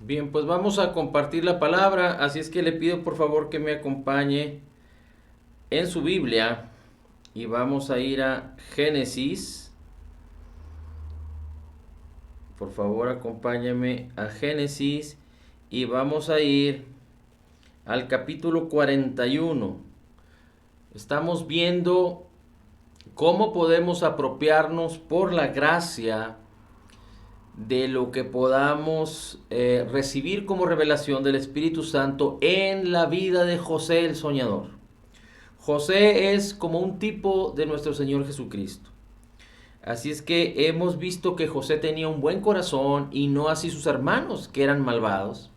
Bien, pues vamos a compartir la palabra, así es que le pido por favor que me acompañe en su Biblia y vamos a ir a Génesis. Por favor, acompáñame a Génesis y vamos a ir al capítulo 41. Estamos viendo cómo podemos apropiarnos por la gracia de lo que podamos recibir como revelación del Espíritu Santo en la vida de José el soñador. José es como un tipo de nuestro Señor Jesucristo. Así es que hemos visto que José tenía un buen corazón y no así sus hermanos, que eran malvados.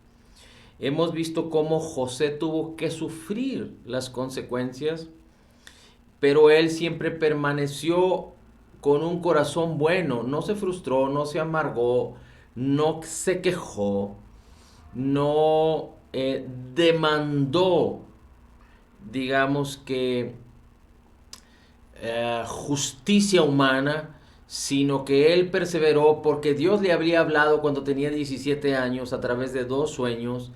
Hemos visto cómo José tuvo que sufrir las consecuencias, pero él siempre permaneció con un corazón bueno, no se frustró, no se amargó, no se quejó, no demandó, digamos que, justicia humana, sino que él perseveró porque Dios le había hablado cuando tenía 17 años a través de dos sueños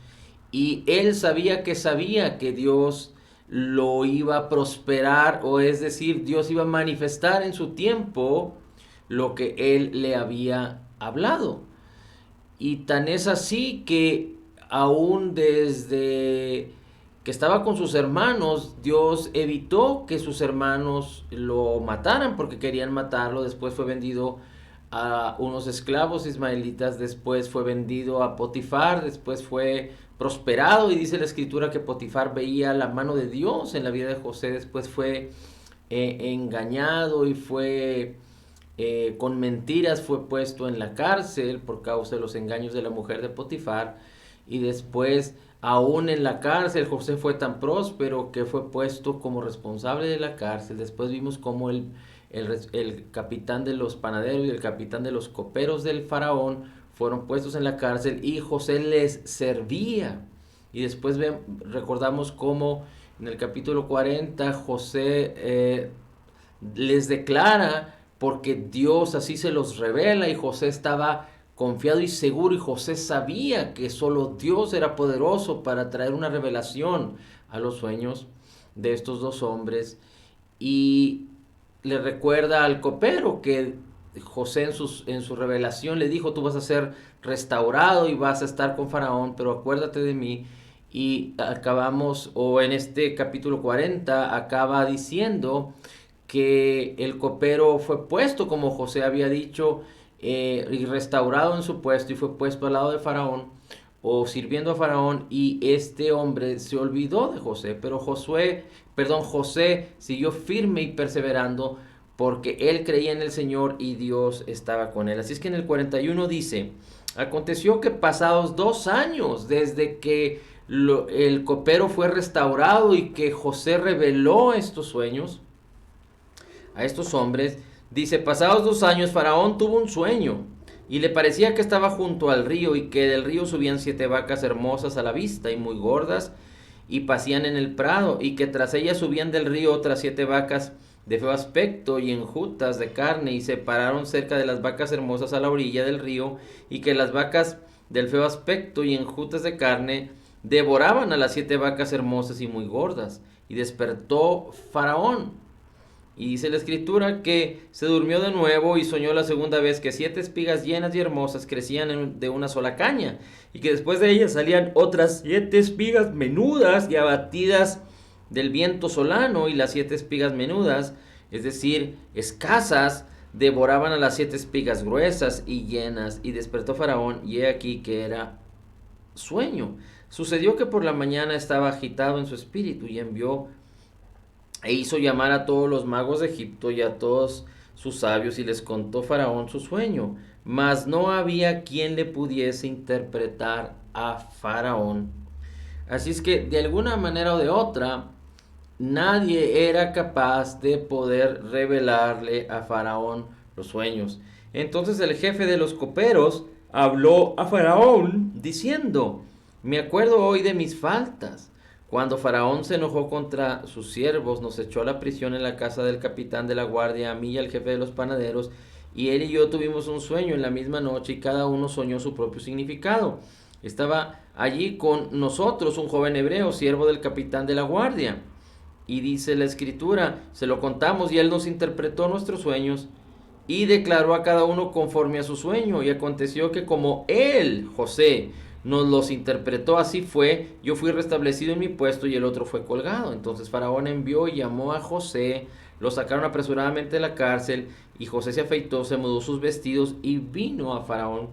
y él sabía que Dios lo iba a prosperar, o es decir, Dios iba a manifestar en su tiempo lo que él le había hablado. Y tan es así que aún desde que estaba con sus hermanos, Dios evitó que sus hermanos lo mataran porque querían matarlo. Después fue vendido a unos esclavos ismaelitas, después fue vendido a Potifar, después fue prosperado y dice la escritura que Potifar veía la mano de Dios en la vida de José, después fue engañado y fue con mentiras, fue puesto en la cárcel por causa de los engaños de la mujer de Potifar. Y después, aún en la cárcel, José fue tan próspero que fue puesto como responsable de la cárcel. Después vimos cómo el capitán de los panaderos y el capitán de los coperos del faraón fueron puestos en la cárcel y José les servía. Y después recordamos cómo en el capítulo 40 José les declara porque Dios así se los revela y José estaba confiado y seguro y José sabía que solo Dios era poderoso para traer una revelación a los sueños de estos dos hombres. Y le recuerda al copero que José en su revelación le dijo: tú vas a ser restaurado y vas a estar con Faraón, pero acuérdate de mí. Y acabamos, o en este capítulo 40 acaba diciendo que el copero fue puesto como José había dicho, y restaurado en su puesto y fue puesto al lado de Faraón o sirviendo a Faraón, y este hombre se olvidó de José, pero José siguió firme y perseverando porque él creía en el Señor y Dios estaba con él. Así es que en el 41 dice: aconteció que pasados 2 años desde que el copero fue restaurado y que José reveló estos sueños a estos hombres, dice: pasados 2 años, Faraón tuvo un sueño, y le parecía que estaba junto al río, y que del río subían 7 vacas hermosas a la vista y muy gordas, y pacían en el prado, y que tras ellas subían del río otras 7 vacas de feo aspecto y enjutas de carne, y se pararon cerca de las vacas hermosas a la orilla del río, y que las vacas del feo aspecto y enjutas de carne devoraban a las 7 vacas hermosas y muy gordas. Y despertó Faraón, y dice la escritura que se durmió de nuevo y soñó la segunda vez que 7 espigas llenas y hermosas crecían de una sola caña, y que después de ellas salían otras 7 espigas menudas y abatidas del viento solano, y las 7 espigas menudas, es decir, escasas, devoraban a las 7 espigas gruesas y llenas. Y despertó Faraón, y he aquí que era sueño. Sucedió que por la mañana estaba agitado en su espíritu, y envió e hizo llamar a todos los magos de Egipto y a todos sus sabios, y les contó Faraón su sueño, mas no había quien le pudiese interpretar a Faraón. Así es que de alguna manera o de otra, nadie era capaz de poder revelarle a Faraón los sueños. Entonces el jefe de los coperos habló a Faraón diciendo: me acuerdo hoy de mis faltas. Cuando Faraón se enojó contra sus siervos, nos echó a la prisión en la casa del capitán de la guardia, a mí y al jefe de los panaderos, y él y yo tuvimos un sueño en la misma noche, y cada uno soñó su propio significado. Estaba allí con nosotros un joven hebreo, siervo del capitán de la guardia. Y dice la escritura, se lo contamos y él nos interpretó nuestros sueños y declaró a cada uno conforme a su sueño. Y aconteció que como él, José, nos los interpretó, así fue, yo fui restablecido en mi puesto y el otro fue colgado. Entonces Faraón envió y llamó a José, lo sacaron apresuradamente de la cárcel y José se afeitó, se mudó sus vestidos y vino a Faraón.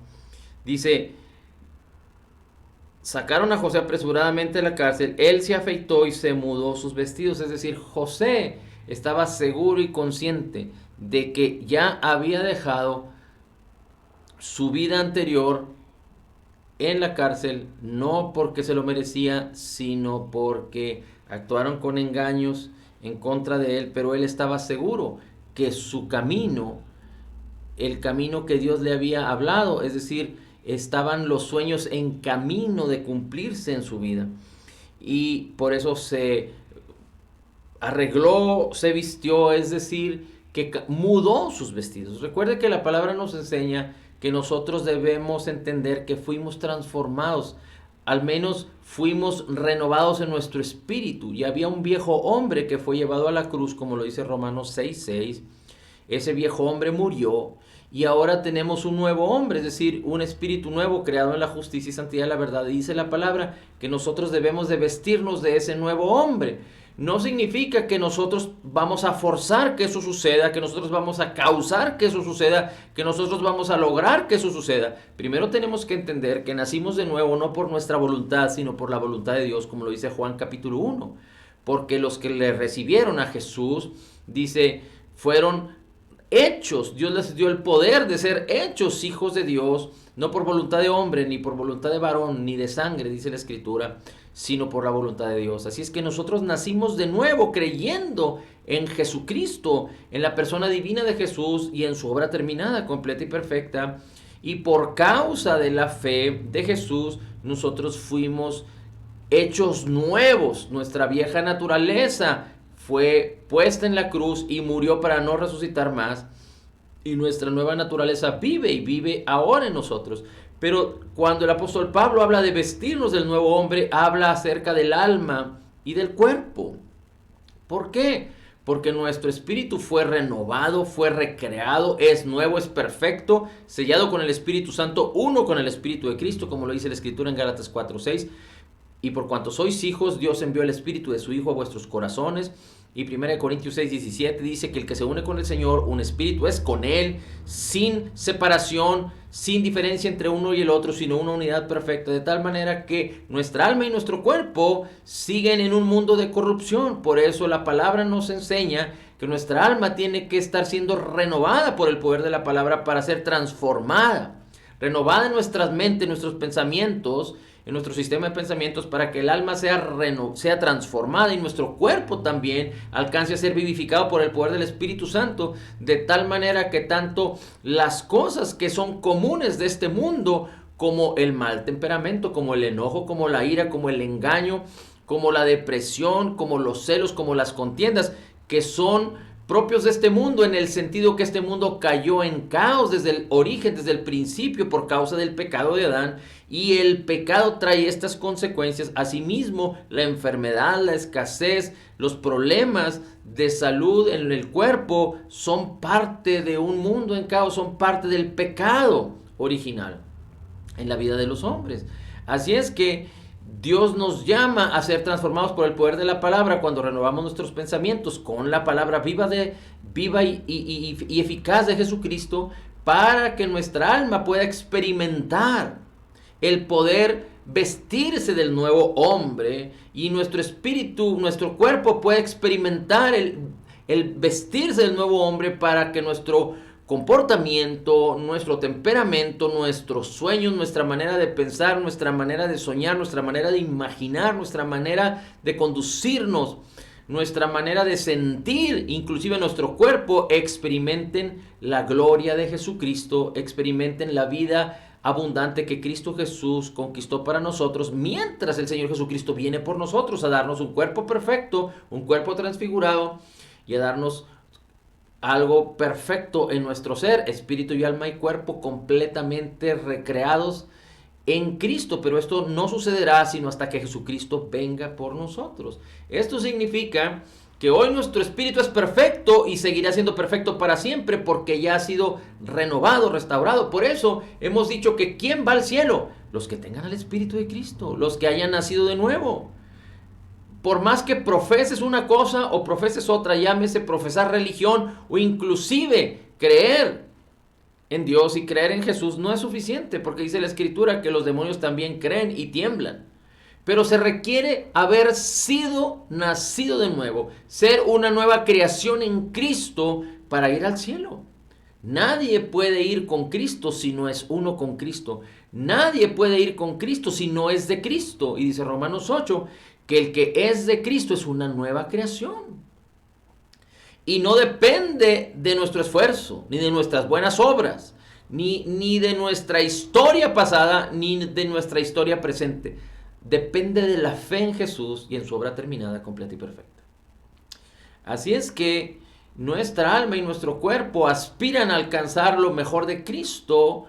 Dice, sacaron a José apresuradamente de la cárcel, él se afeitó y se mudó sus vestidos. Es decir, José estaba seguro y consciente de que ya había dejado su vida anterior en la cárcel, no porque se lo merecía, sino porque actuaron con engaños en contra de él, pero él estaba seguro que su camino, el camino que Dios le había hablado, es decir, estaban los sueños en camino de cumplirse en su vida. Y por eso se arregló, se vistió, es decir, que mudó sus vestidos. Recuerde que la palabra nos enseña que nosotros debemos entender que fuimos transformados, al menos fuimos renovados en nuestro espíritu. Y había un viejo hombre que fue llevado a la cruz, como lo dice Romanos 6:6. Ese viejo hombre murió y ahora tenemos un nuevo hombre, es decir, un espíritu nuevo creado en la justicia y santidad de la verdad. Y dice la palabra que nosotros debemos de vestirnos de ese nuevo hombre. No significa que nosotros vamos a forzar que eso suceda, que nosotros vamos a causar que eso suceda, que nosotros vamos a lograr que eso suceda. Primero tenemos que entender que nacimos de nuevo no por nuestra voluntad, sino por la voluntad de Dios, como lo dice Juan capítulo 1. Porque los que le recibieron a Jesús, dice, fueron hechos, Dios les dio el poder de ser hechos hijos de Dios, no por voluntad de hombre, ni por voluntad de varón, ni de sangre, dice la escritura, sino por la voluntad de Dios. Así es que nosotros nacimos de nuevo creyendo en Jesucristo, en la persona divina de Jesús y en su obra terminada, completa y perfecta. Y por causa de la fe de Jesús, nosotros fuimos hechos nuevos. Nuestra vieja naturaleza fue puesta en la cruz y murió para no resucitar más. Y nuestra nueva naturaleza vive y vive ahora en nosotros. Pero cuando el apóstol Pablo habla de vestirnos del nuevo hombre, habla acerca del alma y del cuerpo. ¿Por qué? Porque nuestro espíritu fue renovado, fue recreado, es nuevo, es perfecto, sellado con el Espíritu Santo, uno con el Espíritu de Cristo, como lo dice la Escritura en Gálatas 4:6. Y por cuanto sois hijos, Dios envió el Espíritu de su Hijo a vuestros corazones. Y 1 Corintios 6:17 dice que el que se une con el Señor, un espíritu es con Él, sin separación, sin diferencia entre uno y el otro, sino una unidad perfecta, de tal manera que nuestra alma y nuestro cuerpo siguen en un mundo de corrupción. Por eso la palabra nos enseña que nuestra alma tiene que estar siendo renovada por el poder de la palabra para ser transformada. Renovada en nuestras mentes, en nuestros pensamientos, en nuestro sistema de pensamientos, para que el alma sea transformada y nuestro cuerpo también alcance a ser vivificado por el poder del Espíritu Santo, de tal manera que tanto las cosas que son comunes de este mundo, como el mal temperamento, como el enojo, como la ira, como el engaño, como la depresión, como los celos, como las contiendas, que son propios de este mundo, en el sentido que este mundo cayó en caos desde el origen, desde el principio, por causa del pecado de Adán, y el pecado trae estas consecuencias. Asimismo, la enfermedad, la escasez, los problemas de salud en el cuerpo son parte de un mundo en caos, son parte del pecado original en la vida de los hombres. Así es que Dios nos llama a ser transformados por el poder de la palabra cuando renovamos nuestros pensamientos con la palabra viva y eficaz de Jesucristo, para que nuestra alma pueda experimentar el poder vestirse del nuevo hombre, y nuestro espíritu, nuestro cuerpo pueda experimentar el vestirse del nuevo hombre, para que nuestro comportamiento, nuestro temperamento, nuestros sueños, nuestra manera de pensar, nuestra manera de soñar, nuestra manera de imaginar, nuestra manera de conducirnos, nuestra manera de sentir, inclusive nuestro cuerpo, experimenten la gloria de Jesucristo, experimenten la vida abundante que Cristo Jesús conquistó para nosotros, mientras el Señor Jesucristo viene por nosotros a darnos un cuerpo perfecto, un cuerpo transfigurado, y a darnos algo perfecto en nuestro ser, espíritu y alma y cuerpo completamente recreados en Cristo, pero esto no sucederá sino hasta que Jesucristo venga por nosotros. Esto significa que hoy nuestro espíritu es perfecto y seguirá siendo perfecto para siempre porque ya ha sido renovado, restaurado. Por eso hemos dicho que ¿quién va al cielo? Los que tengan el Espíritu de Cristo, los que hayan nacido de nuevo. Por más que profeses una cosa o profeses otra, llámese profesar religión o inclusive creer en Dios y creer en Jesús, no es suficiente, porque dice la Escritura que los demonios también creen y tiemblan. Pero se requiere haber sido nacido de nuevo, ser una nueva creación en Cristo para ir al cielo. Nadie puede ir con Cristo si no es uno con Cristo. Nadie puede ir con Cristo si no es de Cristo. Y dice Romanos 8 que el que es de Cristo es una nueva creación. Y no depende de nuestro esfuerzo, ni de nuestras buenas obras, ni de nuestra historia pasada, ni de nuestra historia presente. Depende de la fe en Jesús y en su obra terminada, completa y perfecta. Así es que nuestra alma y nuestro cuerpo aspiran a alcanzar lo mejor de Cristo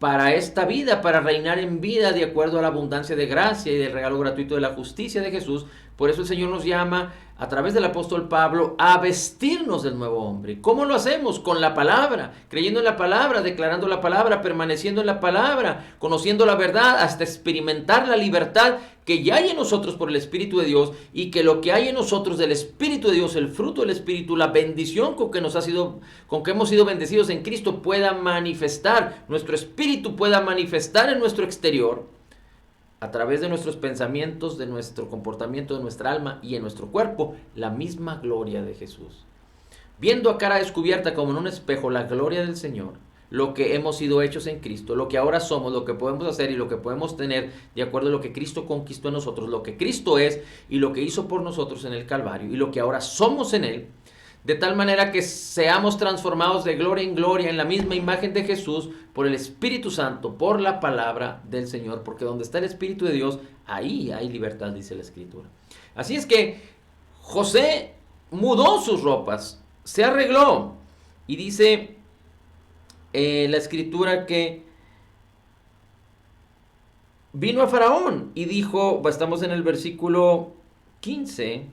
para esta vida, para reinar en vida de acuerdo a la abundancia de gracia y del regalo gratuito de la justicia de Jesús. Por eso el Señor nos llama a través del apóstol Pablo a vestirnos del nuevo hombre. ¿Cómo lo hacemos? Con la palabra, creyendo en la palabra, declarando la palabra, permaneciendo en la palabra, conociendo la verdad hasta experimentar la libertad que ya hay en nosotros por el Espíritu de Dios, y que lo que hay en nosotros del Espíritu de Dios, el fruto del Espíritu, la bendición con que hemos sido bendecidos en Cristo, pueda manifestar, nuestro espíritu pueda manifestar en nuestro exterior, a través de nuestros pensamientos, de nuestro comportamiento, de nuestra alma y en nuestro cuerpo, la misma gloria de Jesús. Viendo a cara descubierta como en un espejo la gloria del Señor, lo que hemos sido hechos en Cristo, lo que ahora somos, lo que podemos hacer y lo que podemos tener de acuerdo a lo que Cristo conquistó en nosotros, lo que Cristo es y lo que hizo por nosotros en el Calvario y lo que ahora somos en Él, de tal manera que seamos transformados de gloria en gloria en la misma imagen de Jesús por el Espíritu Santo, por la palabra del Señor, porque donde está el Espíritu de Dios, ahí hay libertad, dice la Escritura. Así es que José mudó sus ropas, se arregló, y dice la Escritura que vino a Faraón y dijo, estamos en el versículo 15,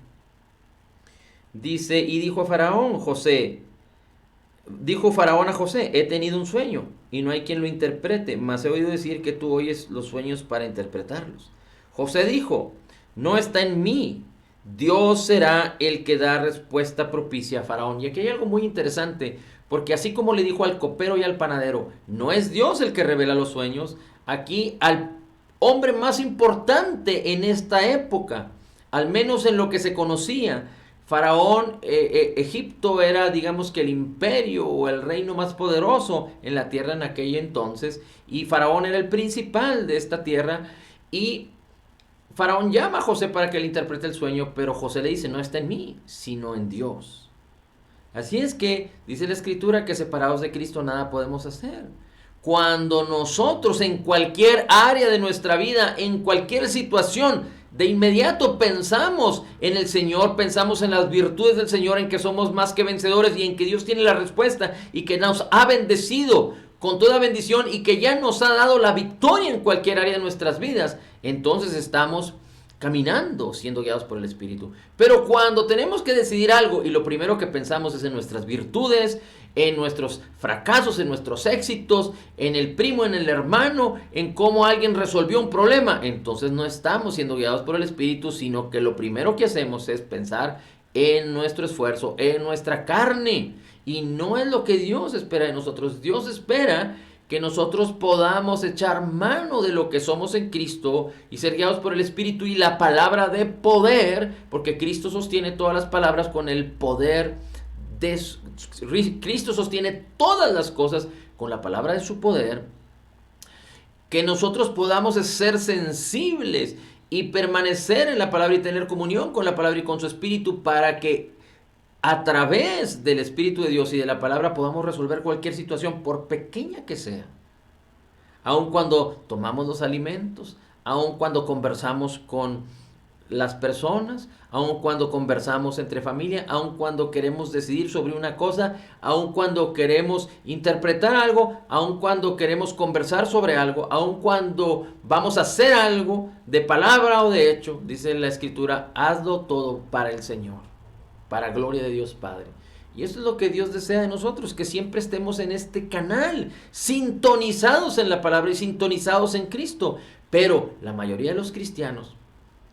dice, y dijo Faraón a José, he tenido un sueño y no hay quien lo interprete, mas he oído decir que tú oyes los sueños para interpretarlos. José dijo, no está en mí, Dios será el que da respuesta propicia a Faraón. Y aquí hay algo muy interesante, porque así como le dijo al copero y al panadero, no es Dios el que revela los sueños, aquí al hombre más importante en esta época, al menos en lo que se conocía, Faraón, Egipto era, digamos, que el imperio o el reino más poderoso en la tierra en aquel entonces, y Faraón era el principal de esta tierra, y Faraón llama a José para que le interprete el sueño, pero José le dice, no está en mí, sino en Dios. Así es que dice la Escritura que separados de Cristo nada podemos hacer. Cuando nosotros en cualquier área de nuestra vida, en cualquier situación, de inmediato pensamos en el Señor, pensamos en las virtudes del Señor, en que somos más que vencedores y en que Dios tiene la respuesta y que nos ha bendecido con toda bendición y que ya nos ha dado la victoria en cualquier área de nuestras vidas, entonces estamos caminando, siendo guiados por el Espíritu. Pero cuando tenemos que decidir algo y lo primero que pensamos es en nuestras virtudes, en nuestros fracasos, en nuestros éxitos, en el primo, en el hermano, en cómo alguien resolvió un problema, entonces no estamos siendo guiados por el Espíritu, sino que lo primero que hacemos es pensar en nuestro esfuerzo, en nuestra carne, y no es lo que Dios espera de nosotros. Dios espera que nosotros podamos echar mano de lo que somos en Cristo y ser guiados por el Espíritu y la palabra de poder, porque Cristo sostiene todas las palabras con el poder de Cristo sostiene todas las cosas con la palabra de su poder, que nosotros podamos ser sensibles y permanecer en la palabra y tener comunión con la palabra y con su Espíritu, para que a través del Espíritu de Dios y de la palabra podamos resolver cualquier situación, por pequeña que sea. Aun cuando tomamos los alimentos, aun cuando conversamos con las personas, aun cuando conversamos entre familia, aun cuando queremos decidir sobre una cosa, aun cuando queremos interpretar algo, aun cuando queremos conversar sobre algo, aun cuando vamos a hacer algo de palabra o de hecho, dice la Escritura, hazlo todo para el Señor, para gloria de Dios Padre. Y eso es lo que Dios desea de nosotros, que siempre estemos en este canal, sintonizados en la palabra y sintonizados en Cristo. Pero la mayoría de los cristianos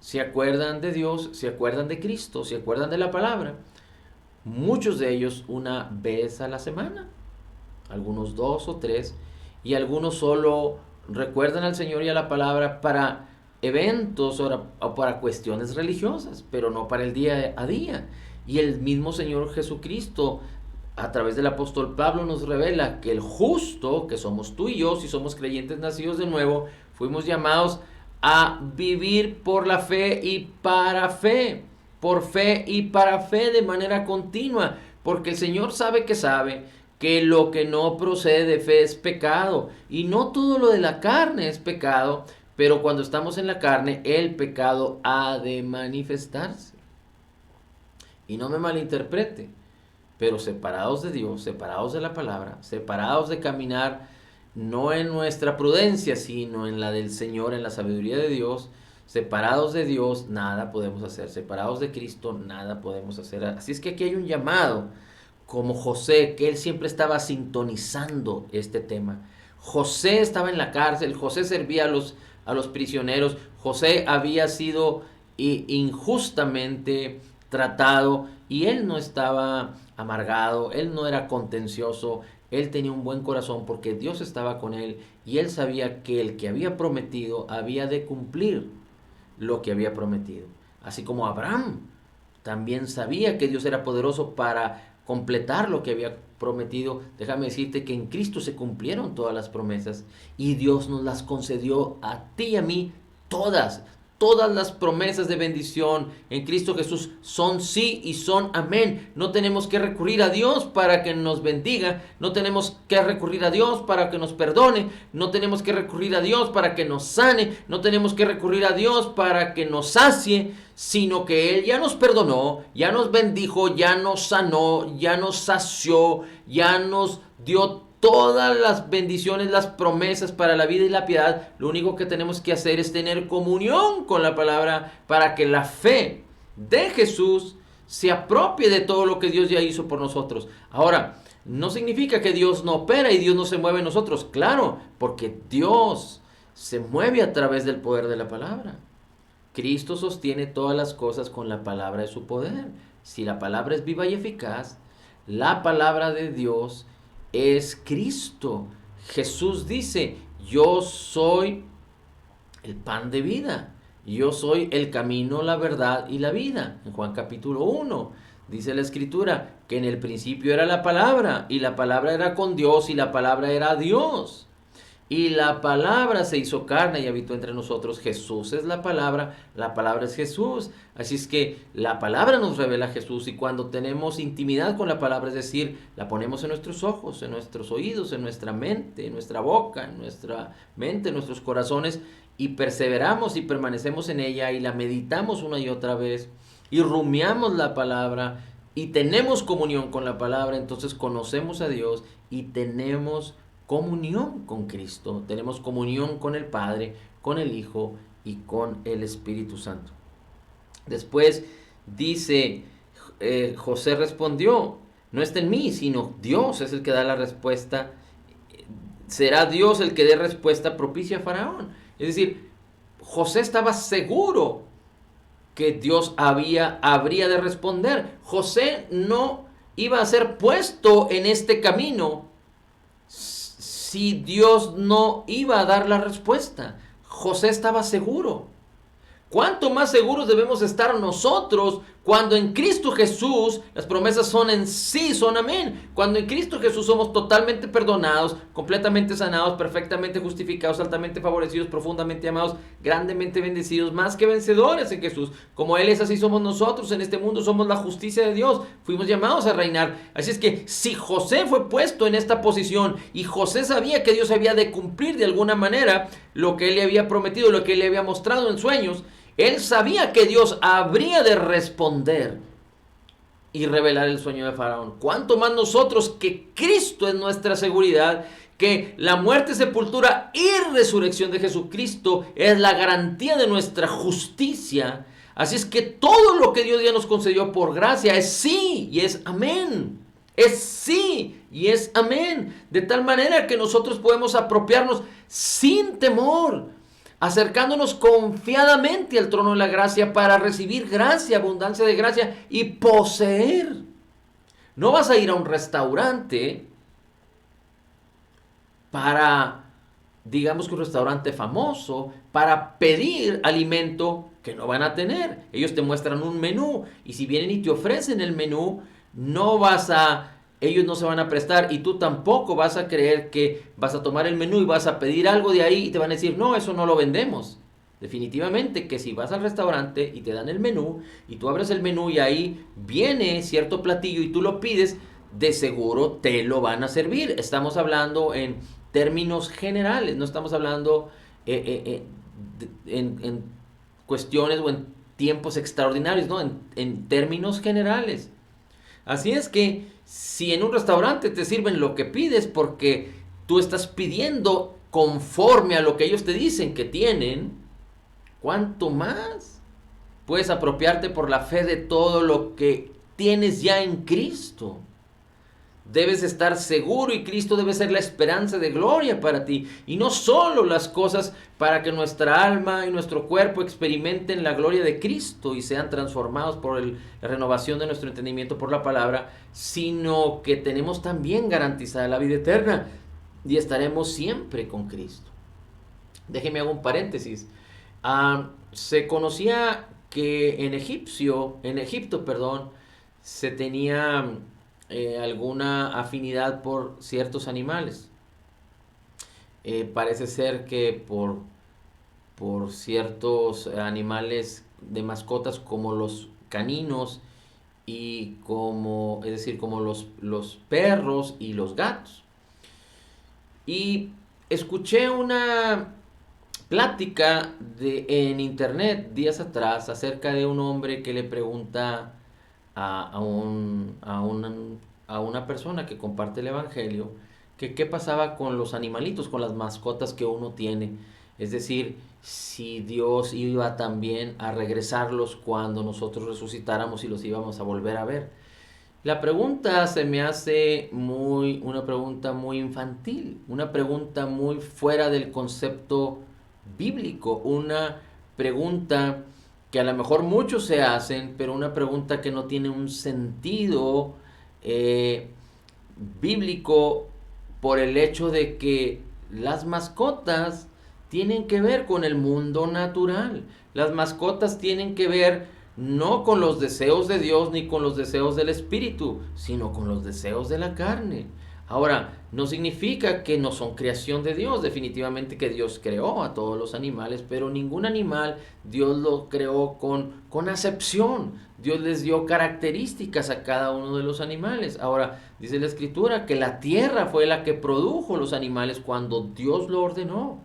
se acuerdan de Dios, se acuerdan de Cristo, se acuerdan de la palabra. Muchos de ellos una vez a la semana, algunos 2 o 3, y algunos solo recuerdan al Señor y a la palabra para eventos o para cuestiones religiosas, pero no para el día a día. Y el mismo Señor Jesucristo, a través del apóstol Pablo, nos revela que el justo, que somos tú y yo, si somos creyentes nacidos de nuevo, fuimos llamados a vivir por la fe y para fe, por fe y para fe de manera continua, porque el Señor sabe que lo que no procede de fe es pecado, y no todo lo de la carne es pecado, pero cuando estamos en la carne, el pecado ha de manifestarse. Y no me malinterprete, pero separados de Dios, separados de la palabra, separados de caminar no en nuestra prudencia, sino en la del Señor, en la sabiduría de Dios, separados de Dios, nada podemos hacer. Separados de Cristo, nada podemos hacer. Así es que aquí hay un llamado, como José, que él siempre estaba sintonizando este tema. José estaba en la cárcel, José servía a los prisioneros, José había sido injustamente tratado y él no estaba amargado, él no era contencioso, él tenía un buen corazón porque Dios estaba con él y él sabía que el que había prometido había de cumplir lo que había prometido. Así como Abraham también sabía que Dios era poderoso para completar lo que había prometido. Déjame decirte que en Cristo se cumplieron todas las promesas y Dios nos las concedió a ti y a mí todas. Todas las promesas de bendición en Cristo Jesús son sí y son amén. No tenemos que recurrir a Dios para que nos bendiga. No tenemos que recurrir a Dios para que nos perdone. No tenemos que recurrir a Dios para que nos sane. No tenemos que recurrir a Dios para que nos sacie. Sino que Él ya nos perdonó, ya nos bendijo, ya nos sanó, ya nos sació, ya nos dio todas las bendiciones, las promesas para la vida y la piedad. Lo único que tenemos que hacer es tener comunión con la palabra para que la fe de Jesús se apropie de todo lo que Dios ya hizo por nosotros. Ahora, no significa que Dios no opera y Dios no se mueve en nosotros. Claro, porque Dios se mueve a través del poder de la palabra. Cristo sostiene todas las cosas con la palabra de su poder. Si la palabra es viva y eficaz, la palabra de Dios es Cristo. Jesús dice, yo soy el pan de vida, yo soy el camino, la verdad y la vida. En Juan capítulo 1 dice la Escritura que en el principio era la palabra y la palabra era con Dios y la palabra era Dios. Y la palabra se hizo carne y habitó entre nosotros. Jesús es la palabra es Jesús. Así es que la palabra nos revela a Jesús y cuando tenemos intimidad con la palabra, es decir, la ponemos en nuestros ojos, en nuestros oídos, en nuestra mente, en nuestra boca, en nuestra mente, en nuestros corazones y perseveramos y permanecemos en ella y la meditamos una y otra vez y rumiamos la palabra y tenemos comunión con la palabra, entonces conocemos a Dios y tenemos comunión con Cristo, tenemos comunión con el Padre, con el Hijo y con el Espíritu Santo. Después dice, José respondió, no está en mí, sino Dios es el que da la respuesta, será Dios el que dé respuesta propicia a Faraón. Es decir, José estaba seguro que Dios habría de responder. José no iba a ser puesto en este camino si Dios no iba a dar la respuesta. José estaba seguro. ¿Cuánto más seguros debemos estar nosotros cuando en Cristo Jesús las promesas son en sí, son amén? Cuando en Cristo Jesús somos totalmente perdonados, completamente sanados, perfectamente justificados, altamente favorecidos, profundamente amados, grandemente bendecidos, más que vencedores en Jesús. Como Él es, así somos nosotros en este mundo, somos la justicia de Dios, fuimos llamados a reinar. Así es que si José fue puesto en esta posición y José sabía que Dios había de cumplir de alguna manera lo que Él le había prometido, lo que Él le había mostrado en sueños, Él sabía que Dios habría de responder y revelar el sueño de Faraón. ¿Cuánto más nosotros, que Cristo es nuestra seguridad, que la muerte, sepultura y resurrección de Jesucristo es la garantía de nuestra justicia? Así es que todo lo que Dios ya nos concedió por gracia es sí y es amén. Es sí y es amén. De tal manera que nosotros podemos apropiarnos sin temor, acercándonos confiadamente al trono de la gracia para recibir gracia, abundancia de gracia y poseer. No vas a ir a un restaurante para, digamos que un restaurante famoso, para pedir alimento que no van a tener. Ellos te muestran un menú y si vienen y te ofrecen el menú, ellos no se van a prestar y tú tampoco vas a creer que vas a tomar el menú y vas a pedir algo de ahí y te van a decir, no, eso no lo vendemos. Definitivamente que si vas al restaurante y te dan el menú y tú abres el menú y ahí viene cierto platillo y tú lo pides, de seguro te lo van a servir. Estamos hablando en términos generales, no estamos hablando en cuestiones o en tiempos extraordinarios, no, en términos generales. Así es que si en un restaurante te sirven lo que pides porque tú estás pidiendo conforme a lo que ellos te dicen que tienen, ¿cuánto más puedes apropiarte por la fe de todo lo que tienes ya en Cristo? Debes estar seguro y Cristo debe ser la esperanza de gloria para ti. Y no solo las cosas para que nuestra alma y nuestro cuerpo experimenten la gloria de Cristo y sean transformados por la renovación de nuestro entendimiento por la palabra, sino que tenemos también garantizada la vida eterna y estaremos siempre con Cristo. Déjeme hacer un paréntesis. Se conocía que en Egipto, se tenía alguna afinidad por ciertos animales. Parece ser que por ciertos animales de mascotas como los caninos y como los perros y los gatos. Y escuché una plática en internet días atrás acerca de un hombre que le pregunta a una persona que comparte el evangelio que qué pasaba con los animalitos, con las mascotas que uno tiene. Es decir, si Dios iba también a regresarlos cuando nosotros resucitáramos y los íbamos a volver a ver. La pregunta se me hace una pregunta muy infantil, una pregunta muy fuera del concepto bíblico, una pregunta que a lo mejor muchos se hacen, pero una pregunta que no tiene un sentido bíblico por el hecho de que las mascotas tienen que ver con el mundo natural. Las mascotas tienen que ver no con los deseos de Dios ni con los deseos del espíritu, sino con los deseos de la carne. Ahora, no significa que no son creación de Dios, definitivamente que Dios creó a todos los animales, pero ningún animal Dios lo creó con acepción. Dios les dio características a cada uno de los animales. Ahora, dice la Escritura que la tierra fue la que produjo los animales cuando Dios lo ordenó.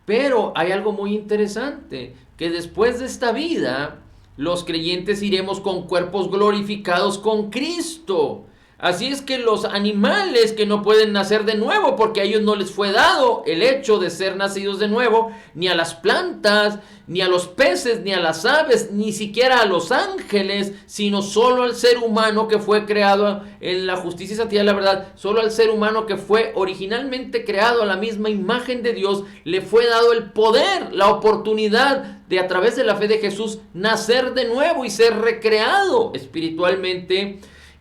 Pero hay algo muy interesante, que después de esta vida, los creyentes iremos con cuerpos glorificados con Cristo. Así es que los animales que no pueden nacer de nuevo, porque a ellos no les fue dado el hecho de ser nacidos de nuevo, ni a las plantas, ni a los peces, ni a las aves, ni siquiera a los ángeles, sino solo al ser humano que fue creado en la justicia y santidad de la verdad, solo al ser humano que fue originalmente creado a la misma imagen de Dios, le fue dado el poder, la oportunidad de a través de la fe de Jesús nacer de nuevo y ser recreado espiritualmente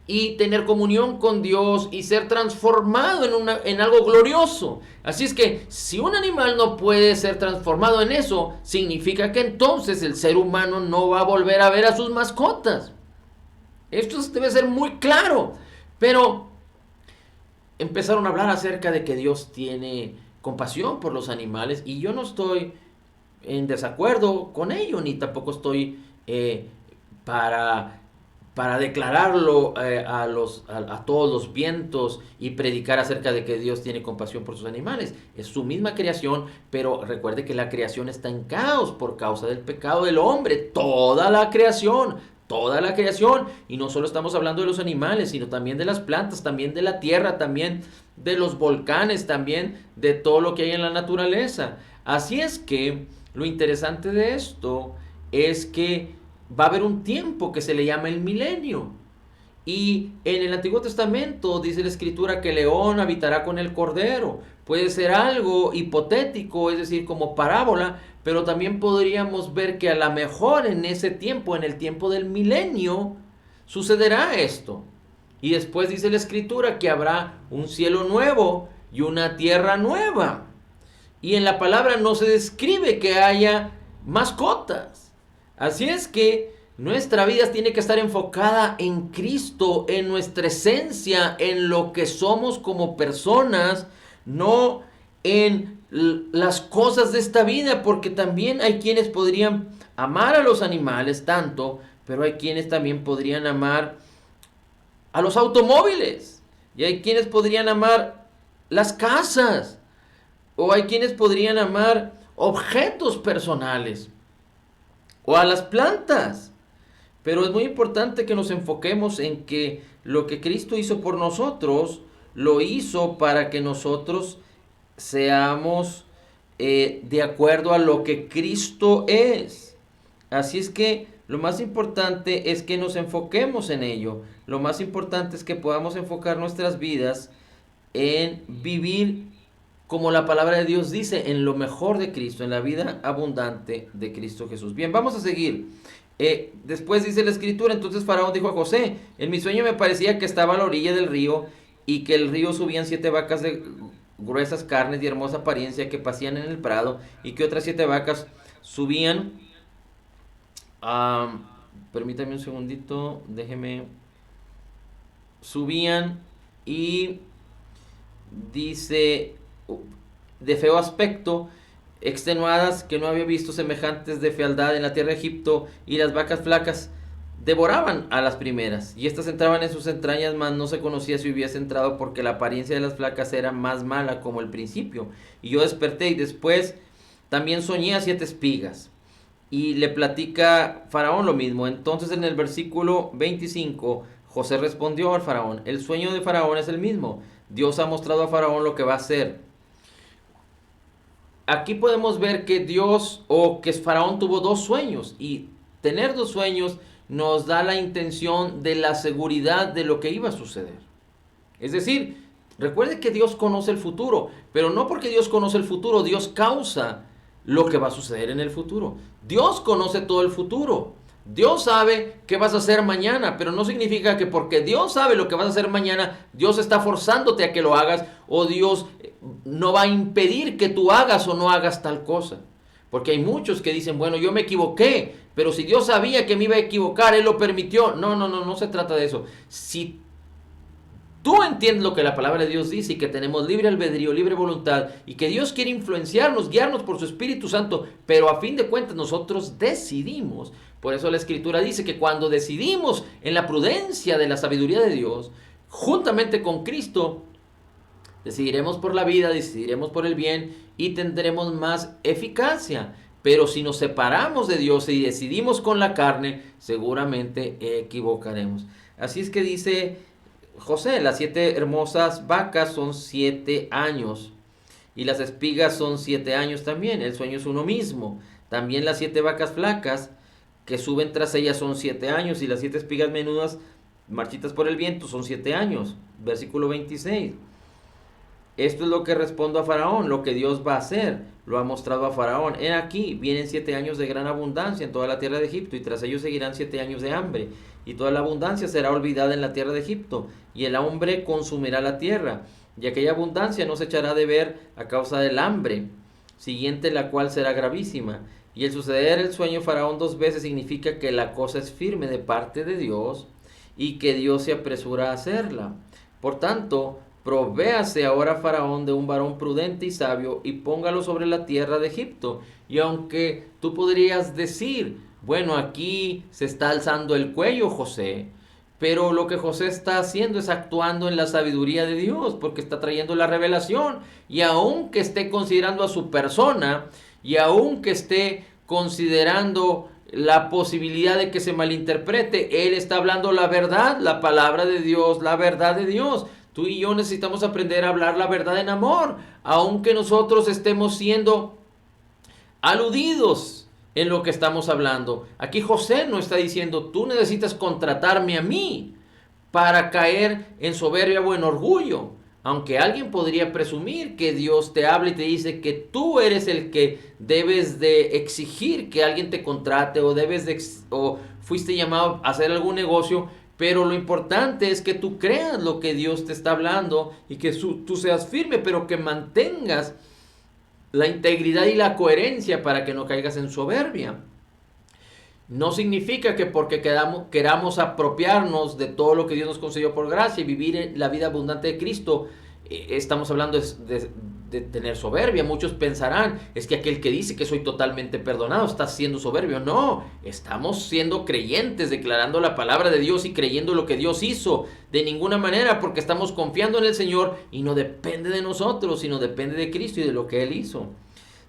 y tener comunión con Dios y ser transformado en algo glorioso. Así es que si un animal no puede ser transformado en eso, significa que entonces el ser humano no va a volver a ver a sus mascotas. Esto debe ser muy claro. Pero empezaron a hablar acerca de que Dios tiene compasión por los animales y yo no estoy en desacuerdo con ello, ni tampoco estoy para para declararlo a todos los vientos y predicar acerca de que Dios tiene compasión por sus animales. Es su misma creación, pero recuerde que la creación está en caos por causa del pecado del hombre. Toda la creación. Toda la creación, y no solo estamos hablando de los animales, sino también de las plantas, también de la tierra, también de los volcanes, también de todo lo que hay en la naturaleza. Así es que lo interesante de esto es que va a haber un tiempo que se le llama el milenio. Y en el Antiguo Testamento dice la Escritura que el león habitará con el cordero. Puede ser algo hipotético, es decir, como parábola, pero también podríamos ver que a lo mejor en ese tiempo, en el tiempo del milenio, sucederá esto. Y después dice la Escritura que habrá un cielo nuevo y una tierra nueva. Y en la palabra no se describe que haya mascotas. Así es que nuestra vida tiene que estar enfocada en Cristo, en nuestra esencia, en lo que somos como personas, no en las cosas de esta vida, porque también hay quienes podrían amar a los animales tanto, pero hay quienes también podrían amar a los automóviles, y hay quienes podrían amar las casas, o hay quienes podrían amar objetos personales, o a las plantas. Pero es muy importante que nos enfoquemos en que lo que Cristo hizo por nosotros, lo hizo para que nosotros seamos de acuerdo a lo que Cristo es. Así es que lo más importante es que nos enfoquemos en ello. Lo más importante es que podamos enfocar nuestras vidas en vivir como la palabra de Dios dice, en lo mejor de Cristo, en la vida abundante de Cristo Jesús. Bien, vamos a seguir. Después dice la Escritura, entonces Faraón dijo a José, en mi sueño me parecía que estaba a la orilla del río y que el río subían 7 vacas de gruesas carnes y hermosa apariencia que pasían en el prado y que otras 7 vacas subían. Permítame un segundito, déjeme. Subían y dice de feo aspecto, extenuadas, que no había visto semejantes de fealdad en la tierra de Egipto, y las vacas flacas devoraban a las primeras, y estas entraban en sus entrañas, mas no se conocía si hubiese entrado, porque la apariencia de las flacas era más mala como el principio. Y yo desperté, y después también soñé a 7 espigas. Y le platica Faraón lo mismo. Entonces en el versículo 25, José respondió al Faraón, el sueño de Faraón es el mismo. Dios ha mostrado a Faraón lo que va a hacer. Aquí podemos ver que Dios o que Faraón tuvo 2 sueños, y tener 2 sueños nos da la intención de la seguridad de lo que iba a suceder. Es decir, recuerde que Dios conoce el futuro, pero no porque Dios conoce el futuro, Dios causa lo que va a suceder en el futuro. Dios conoce todo el futuro. Dios sabe qué vas a hacer mañana, pero no significa que porque Dios sabe lo que vas a hacer mañana, Dios está forzándote a que lo hagas, o Dios no va a impedir que tú hagas o no hagas tal cosa. Porque hay muchos que dicen, bueno, yo me equivoqué, pero si Dios sabía que me iba a equivocar, Él lo permitió. No se trata de eso. Si tú entiendes lo que la palabra de Dios dice y que tenemos libre albedrío, libre voluntad, y que Dios quiere influenciarnos, guiarnos por su Espíritu Santo, pero a fin de cuentas nosotros decidimos. Por eso la Escritura dice que cuando decidimos en la prudencia de la sabiduría de Dios, juntamente con Cristo, decidiremos por la vida, decidiremos por el bien y tendremos más eficacia. Pero si nos separamos de Dios y decidimos con la carne, seguramente equivocaremos. Así es que dice José, las 7 hermosas vacas son 7 años. Y las espigas son 7 años también. El sueño es uno mismo. También las 7 vacas flacas que suben tras ellas son 7 años. Y las 7 espigas menudas marchitas por el viento son 7 años. Versículo 26. Esto es lo que respondo a Faraón, lo que Dios va a hacer, lo ha mostrado a Faraón. He aquí, vienen 7 años de gran abundancia en toda la tierra de Egipto, y tras ellos seguirán 7 años de hambre, y toda la abundancia será olvidada en la tierra de Egipto, y el hambre consumirá la tierra, y aquella abundancia no se echará de ver a causa del hambre, siguiente la cual será gravísima. Y el suceder el sueño Faraón 2 veces significa que la cosa es firme de parte de Dios, y que Dios se apresura a hacerla. Por tanto, provéase ahora Faraón de un varón prudente y sabio, y póngalo sobre la tierra de Egipto. Y aunque tú podrías decir, bueno, aquí se está alzando el cuello José, Pero lo que José está haciendo es actuando en la sabiduría de Dios, porque está trayendo la revelación. Y aunque esté considerando a su persona, y aunque esté considerando la posibilidad de que se malinterprete, él está hablando la verdad, la palabra de Dios, la verdad de Dios. Tú y yo necesitamos aprender a hablar la verdad en amor, aunque nosotros estemos siendo aludidos en lo que estamos hablando. Aquí José no está diciendo, tú necesitas contratarme a mí para caer en soberbia o en orgullo. Aunque alguien podría presumir que Dios te habla y te dice que tú eres el que debes de exigir que alguien te contrate o o fuiste llamado a hacer algún negocio, pero lo importante es que tú creas lo que Dios te está hablando y que tú seas firme, pero que mantengas la integridad y la coherencia para que no caigas en soberbia. No significa que porque queramos apropiarnos de todo lo que Dios nos concedió por gracia y vivir la vida abundante de Cristo, estamos hablando de tener soberbia. Muchos pensarán, es que aquel que dice que soy totalmente perdonado está siendo soberbio. No, estamos siendo creyentes, declarando la palabra de Dios y creyendo lo que Dios hizo. De ninguna manera, porque estamos confiando en el Señor y no depende de nosotros, sino depende de Cristo y de lo que Él hizo.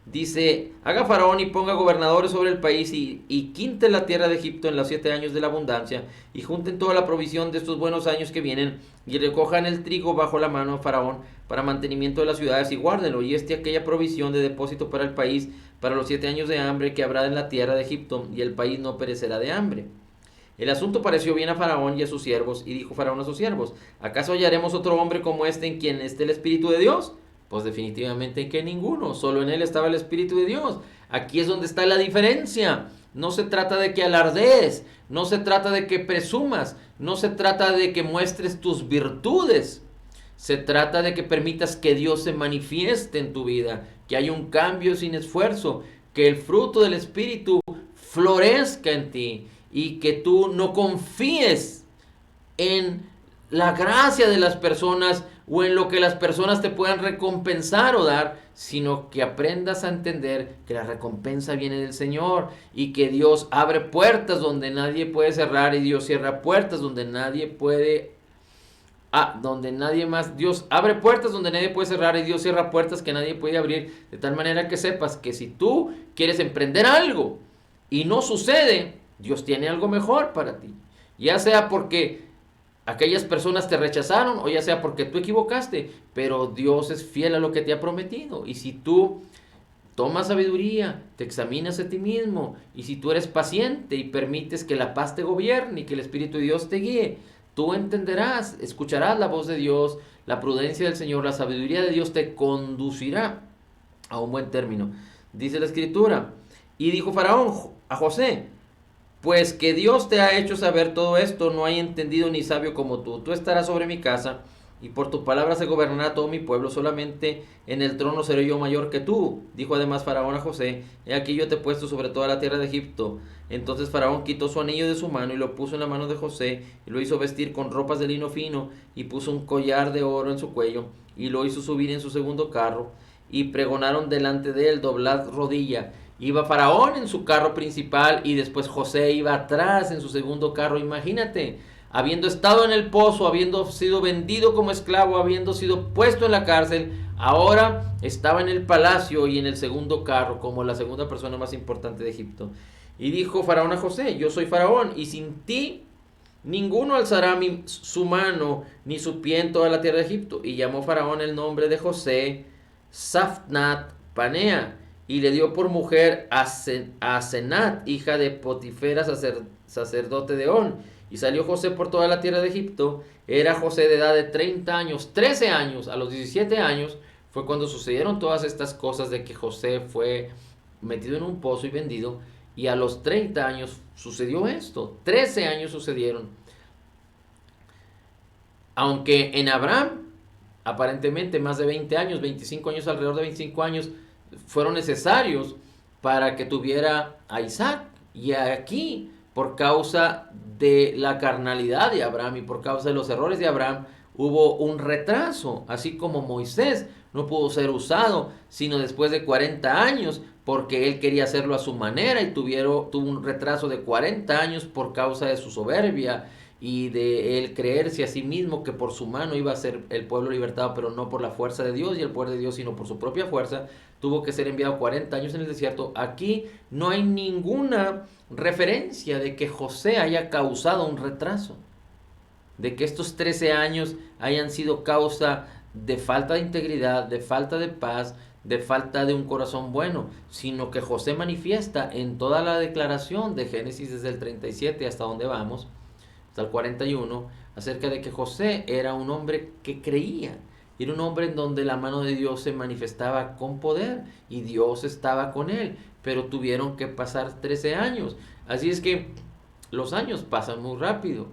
Dice, haga Faraón y ponga gobernadores sobre el país y quinte la tierra de Egipto en los 7 años de la abundancia y junten toda la provisión de estos buenos años que vienen y recojan el trigo bajo la mano de Faraón para mantenimiento de las ciudades y guárdenlo y aquella provisión de depósito para el país para los 7 años de hambre que habrá en la tierra de Egipto y el país no perecerá de hambre. El asunto pareció bien a Faraón y a sus siervos y dijo Faraón a sus siervos, ¿acaso hallaremos otro hombre como este en quien esté el Espíritu de Dios? Pues definitivamente que ninguno, solo en él estaba el Espíritu de Dios. Aquí es donde está la diferencia. No se trata de que alardees, no se trata de que presumas, no se trata de que muestres tus virtudes. Se trata de que permitas que Dios se manifieste en tu vida, que haya un cambio sin esfuerzo, que el fruto del Espíritu florezca en ti y que tú no confíes en la gracia de las personas o en lo que las personas te puedan recompensar o dar, sino que aprendas a entender que la recompensa viene del Señor y que Dios abre puertas donde nadie puede cerrar y Dios cierra puertas donde nadie puede Dios abre puertas donde nadie puede cerrar y Dios cierra puertas que nadie puede abrir, de tal manera que sepas que si tú quieres emprender algo y no sucede, Dios tiene algo mejor para ti, ya sea porque aquellas personas te rechazaron o ya sea porque tú equivocaste, pero Dios es fiel a lo que te ha prometido. Y si tú tomas sabiduría, te examinas a ti mismo, y si tú eres paciente y permites que la paz te gobierne y que el Espíritu de Dios te guíe, tú entenderás, escucharás la voz de Dios, la prudencia del Señor, la sabiduría de Dios te conducirá a un buen término. Dice la Escritura, y dijo Faraón a José, pues que Dios te ha hecho saber todo esto, no hay entendido ni sabio como tú. Tú estarás sobre mi casa, y por tu palabra se gobernará todo mi pueblo. Solamente en el trono seré yo mayor que tú. Dijo además Faraón a José, he aquí yo te he puesto sobre toda la tierra de Egipto. Entonces Faraón quitó su anillo de su mano y lo puso en la mano de José, y lo hizo vestir con ropas de lino fino, y puso un collar de oro en su cuello, y lo hizo subir en su segundo carro, y pregonaron delante de él, doblad rodilla. Iba Faraón en su carro principal y después José iba atrás en su segundo carro. Imagínate, habiendo estado en el pozo, habiendo sido vendido como esclavo, habiendo sido puesto en la cárcel, ahora estaba en el palacio y en el segundo carro como la segunda persona más importante de Egipto. Y dijo Faraón a José, yo soy Faraón y sin ti ninguno alzará su mano ni su pie en toda la tierra de Egipto. Y llamó Faraón el nombre de José Safnat Panea, y le dio por mujer a Asenat, hija de Potifera, sacerdote de On. Y salió José por toda la tierra de Egipto. Era José de edad de 30 años, 13 años. A los 17 años fue cuando sucedieron todas estas cosas de que José fue metido en un pozo y vendido. Y a los 30 años sucedió esto. 13 años sucedieron. Aunque en Abraham, aparentemente más de 20 años, 25 años, alrededor de 25 años, fueron necesarios para que tuviera a Isaac. Y aquí, por causa de la carnalidad de Abraham y por causa de los errores de Abraham, hubo un retraso, así como Moisés no pudo ser usado sino después de 40 años, porque él quería hacerlo a su manera y tuvo un retraso de 40 años por causa de su soberbia y de él creerse a sí mismo que por su mano iba a ser el pueblo libertado, pero no por la fuerza de Dios y el poder de Dios, sino por su propia fuerza, tuvo que ser enviado 40 años en el desierto. Aquí no hay ninguna referencia de que José haya causado un retraso, de que estos 13 años hayan sido causa de falta de integridad, de falta de paz, de falta de un corazón bueno, sino que José manifiesta en toda la declaración de Génesis desde el 37 hasta donde vamos, hasta el 41, acerca de que José era un hombre que creía, era un hombre en donde la mano de Dios se manifestaba con poder y Dios estaba con él, pero tuvieron que pasar 13 años. Así es que los años pasan muy rápido,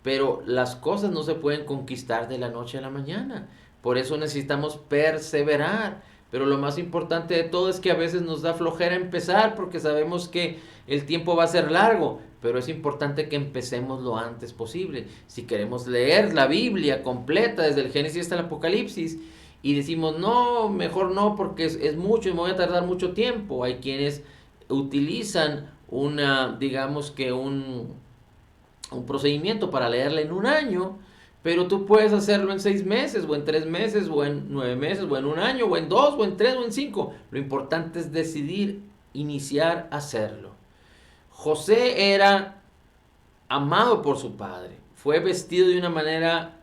pero las cosas no se pueden conquistar de la noche a la mañana. Por eso necesitamos perseverar. Pero lo más importante de todo es que a veces nos da flojera empezar porque sabemos que el tiempo va a ser largo, pero es importante que empecemos lo antes posible. Si queremos leer la Biblia completa desde el Génesis hasta el Apocalipsis y decimos, no, mejor no porque es mucho y me voy a tardar mucho tiempo. Hay quienes utilizan digamos que un procedimiento para leerla en un año, pero tú puedes hacerlo en 6 meses, o en 3 meses, o en 9 meses, o en un año, o en 2, o en 3, o en 5. Lo importante es decidir iniciar a hacerlo. José era amado por su padre, fue vestido de una manera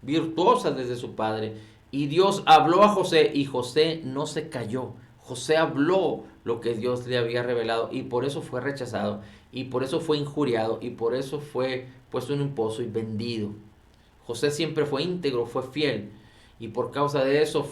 virtuosa desde su padre, y Dios habló a José, y José no se cayó. José habló lo que Dios le había revelado, y por eso fue rechazado, y por eso fue injuriado, y por eso fue puesto en un pozo y vendido. José siempre fue íntegro, fue fiel, y por causa de eso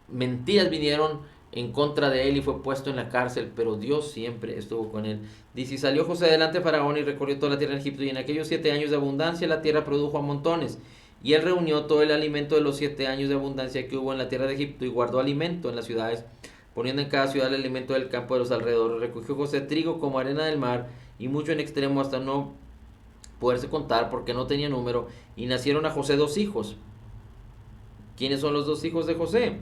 mentiras vinieron en contra de él y fue puesto en la cárcel, pero Dios siempre estuvo con él. Dice, y salió José delante de Faraón y recorrió toda la tierra de Egipto, y en aquellos 7 años de abundancia la tierra produjo a montones. Y él reunió todo el alimento de los 7 años de abundancia que hubo en la tierra de Egipto, y guardó alimento en las ciudades, poniendo en cada ciudad el alimento del campo de los alrededores. Recogió José trigo como arena del mar, y mucho en extremo, hasta no poderse contar, porque no tenía número. Y nacieron a José 2 hijos. ¿Quiénes son los 2 hijos de José?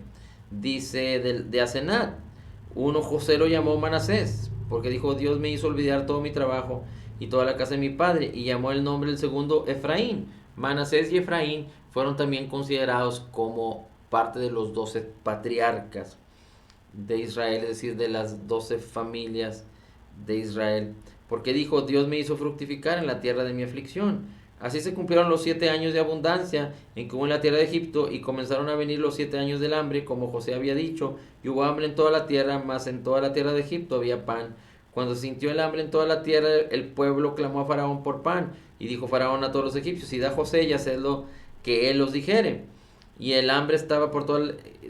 Dice de Asenat. Uno José lo llamó Manasés, porque dijo, Dios me hizo olvidar todo mi trabajo y toda la casa de mi padre, y llamó el nombre del segundo Efraín. Manasés y Efraín fueron también considerados como parte de los 12 patriarcas de Israel, es decir, de las 12 familias de Israel, porque dijo, Dios me hizo fructificar en la tierra de mi aflicción. Así se cumplieron los 7 años de abundancia en que hubo en la tierra de Egipto, y comenzaron a venir los 7 años del hambre, como José había dicho, y hubo hambre en toda la tierra, mas en toda la tierra de Egipto había pan. Cuando se sintió el hambre en toda la tierra, el pueblo clamó a Faraón por pan, y dijo Faraón a todos los egipcios, id a José y haced lo que él os dijere. Y el hambre estaba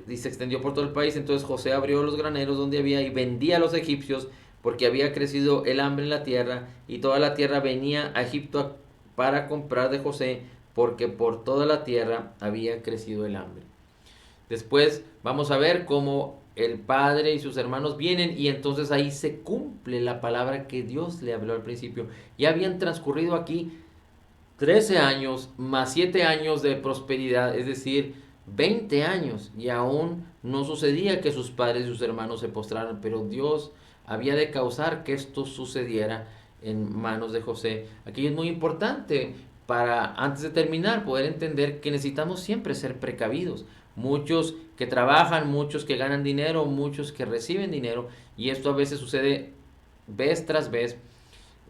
y se extendió por todo el país. Entonces José abrió los graneros donde había y vendía a los egipcios, porque había crecido el hambre en la tierra, y toda la tierra venía a Egipto para comprar de José, porque por toda la tierra había crecido el hambre. Después vamos a ver cómo el padre y sus hermanos vienen, y entonces ahí se cumple la palabra que Dios le habló al principio. Ya habían transcurrido aquí 13 años más 7 años de prosperidad, es decir, 20 años, y aún no sucedía que sus padres y sus hermanos se postraran, pero Dios había de causar que esto sucediera en manos de José. Aquí es muy importante para, antes de terminar, poder entender que necesitamos siempre ser precavidos. Muchos que trabajan, muchos que ganan dinero, muchos que reciben dinero, y esto a veces sucede vez tras vez,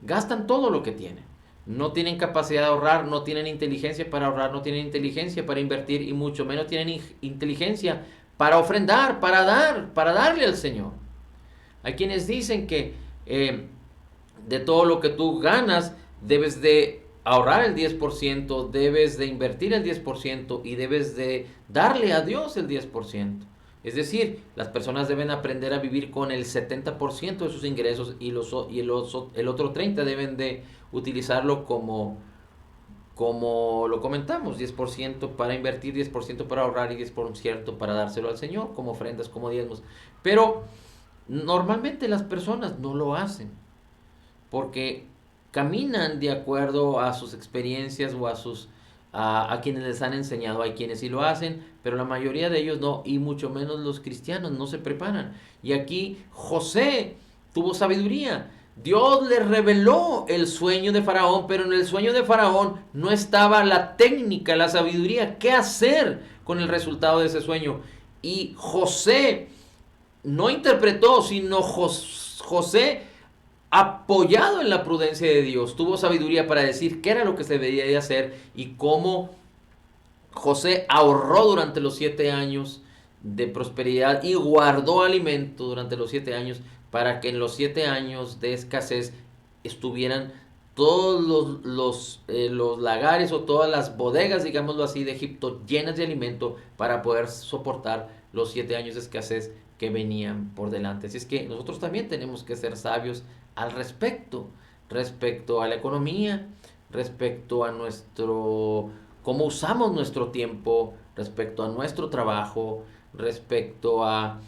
gastan todo lo que tienen. No tienen capacidad de ahorrar, no tienen inteligencia para ahorrar, no tienen inteligencia para invertir, y mucho menos tienen inteligencia para ofrendar, para darle al Señor. Hay quienes dicen que de todo lo que tú ganas debes de ahorrar el 10%, debes de invertir el 10% y debes de darle a Dios el 10%. Es decir, las personas deben aprender a vivir con el 70% de sus ingresos, y el otro 30% deben de utilizarlo como lo comentamos, 10% para invertir, 10% para ahorrar y 10% para dárselo al Señor como ofrendas, como diezmos. Pero normalmente las personas no lo hacen porque caminan de acuerdo a sus experiencias o a quienes les han enseñado. Hay quienes sí lo hacen, pero la mayoría de ellos no, y mucho menos los cristianos no se preparan. Y aquí José tuvo sabiduría. Dios le reveló el sueño de Faraón, pero en el sueño de Faraón no estaba la técnica, la sabiduría, qué hacer con el resultado de ese sueño. Y José no interpretó, sino José, apoyado en la prudencia de Dios, tuvo sabiduría para decir qué era lo que se debía de hacer y cómo José ahorró durante los 7 años de prosperidad y guardó alimento durante los 7 años para que en los 7 años de escasez estuvieran todos los lagares o todas las bodegas, digámoslo así, de Egipto llenas de alimento para poder soportar los 7 años de escasez que venían por delante. Así es que nosotros también tenemos que ser sabios al respecto a la economía, respecto a cómo usamos nuestro tiempo, respecto a nuestro trabajo, respecto a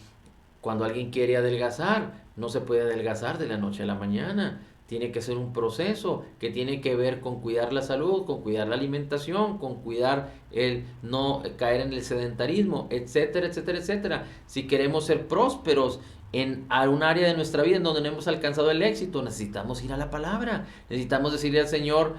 cuando alguien quiere adelgazar. No se puede adelgazar de la noche a la mañana. Tiene que ser un proceso que tiene que ver con cuidar la salud, con cuidar la alimentación, con cuidar el no caer en el sedentarismo, etcétera, etcétera, etcétera. Si queremos ser prósperos en un área de nuestra vida en donde no hemos alcanzado el éxito, necesitamos ir a la palabra. Necesitamos decirle al Señor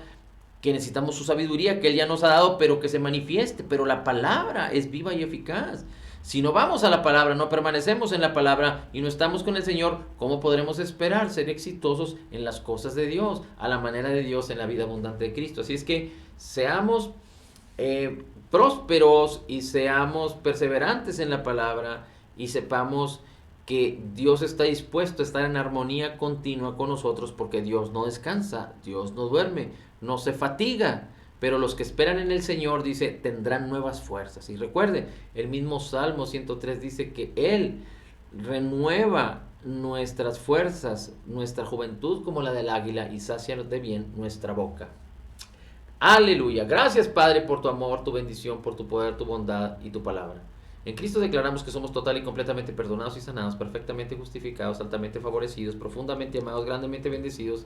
que necesitamos su sabiduría, que Él ya nos ha dado, pero que se manifieste. Pero la palabra es viva y eficaz. Si no vamos a la palabra, no permanecemos en la palabra y no estamos con el Señor, ¿cómo podremos esperar ser exitosos en las cosas de Dios, a la manera de Dios, en la vida abundante de Cristo? Así es que seamos prósperos y seamos perseverantes en la palabra y sepamos que Dios está dispuesto a estar en armonía continua con nosotros, porque Dios no descansa, Dios no duerme, no se fatiga. Pero los que esperan en el Señor, dice, tendrán nuevas fuerzas. Y recuerde, el mismo Salmo 103 dice que Él renueva nuestras fuerzas, nuestra juventud como la del águila, y sacia de bien nuestra boca. Aleluya. Gracias, Padre, por tu amor, tu bendición, por tu poder, tu bondad y tu palabra. En Cristo declaramos que somos total y completamente perdonados y sanados, perfectamente justificados, altamente favorecidos, profundamente amados, grandemente bendecidos,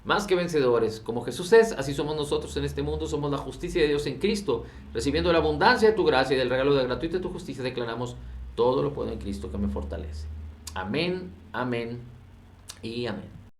más que vencedores. Como Jesús es, así somos nosotros en este mundo. Somos la justicia de Dios en Cristo. Recibiendo la abundancia de tu gracia y del regalo de gratuito de tu justicia, declaramos: todo lo puedo en Cristo que me fortalece. Amén, amén y amén.